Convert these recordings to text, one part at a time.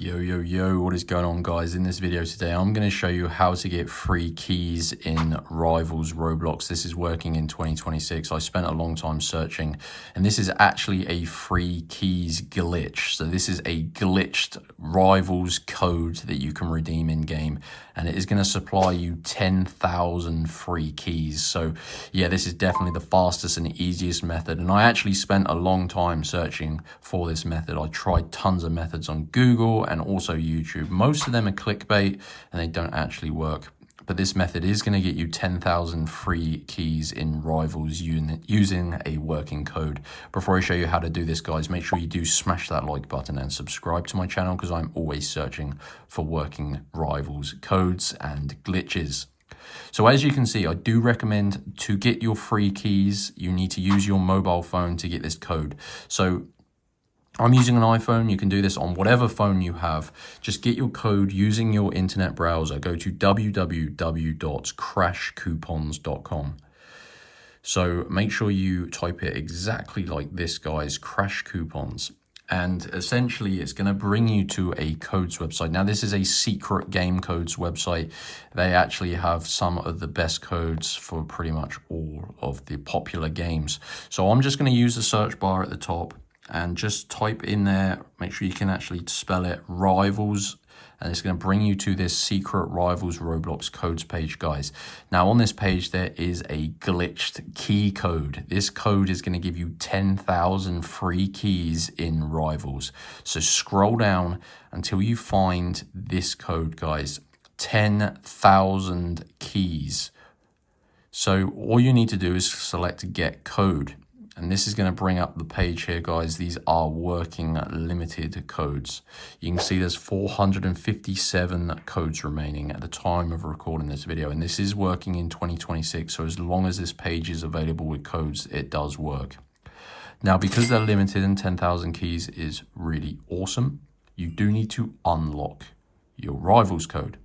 Yo, what is going on, guys? In this video today, I'm going to show you how to get free keys in Rivals Roblox. This is working in 2026. I spent a long time searching, and this is actually a free keys glitch. So this is a glitched Rivals code that you can redeem in game, and it is going to supply you 10,000 free keys. So yeah, this is definitely the fastest and easiest method, and I actually spent a long time searching for this method. I tried tons of methods on Google and also YouTube. Most of them are clickbait and they don't actually work. But this method is going to get you 10,000 free keys in Rivals using a working code. Before I show you how to do this, guys, make sure you do smash that like button and subscribe to my channel, because I'm always searching for working Rivals codes and glitches. So as you can see, I do recommend to get your free keys, you need to use your mobile phone to get this code. So I'm using an iPhone. You can do this on whatever phone you have. Just get your code using your internet browser. Go to www.crashcoupons.com. So make sure you type it exactly like this, guys, Crash Coupons. And essentially, it's going to bring you to a codes website. Now, this is a secret game codes website. They actually have some of the best codes for pretty much all of the popular games. So I'm just going to use the search bar at the top and just type in there, make sure you can actually spell it, Rivals, and it's going to bring you to this secret Rivals Roblox codes page, guys. Now on this page, there is a glitched key code. This code is going to give you 10,000 free keys in Rivals. So scroll down until you find this code, guys, 10,000 keys. So all you need to do is select get code. And this is going to bring up the page here, guys. These are working limited codes. You can see there's 457 codes remaining at the time of recording this video. And this is working in 2026. So as long as this page is available with codes, it does work. Now, because they're limited and 10,000 keys is really awesome, you do need to unlock your Rivals code.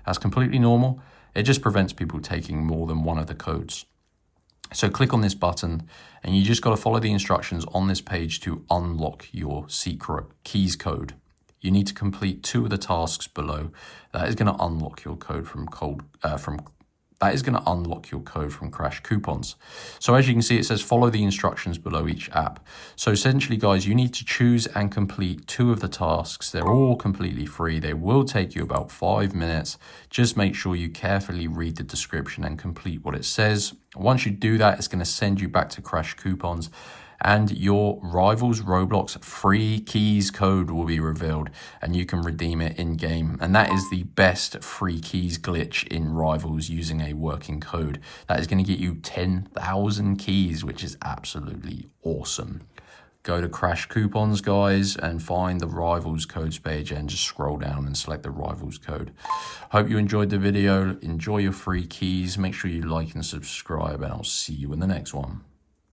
That's completely normal. It just prevents people taking more than one of the codes. So click on this button and you just got to follow the instructions on this page to unlock your secret keys code. You need to complete 2 of the tasks below. That is going to unlock your code from Crash Coupons. So as you can see, it says follow the instructions below each app. So essentially, guys, you need to choose and complete 2 of the tasks. They're all completely free. They will take you about 5 minutes. Just make sure you carefully read the description and complete what it says. Once you do that, it's going to send you back to Crash Coupons, and your Rivals Roblox free keys code will be revealed and you can redeem it in game. And that is the best free keys glitch in Rivals using a working code. That is going to get you 10,000 keys, which is absolutely awesome. Go to Crash Coupons, guys, and find the Rivals codes page and just scroll down and select the Rivals code. Hope you enjoyed the video. Enjoy your free keys. Make sure you like and subscribe, and I'll see you in the next one.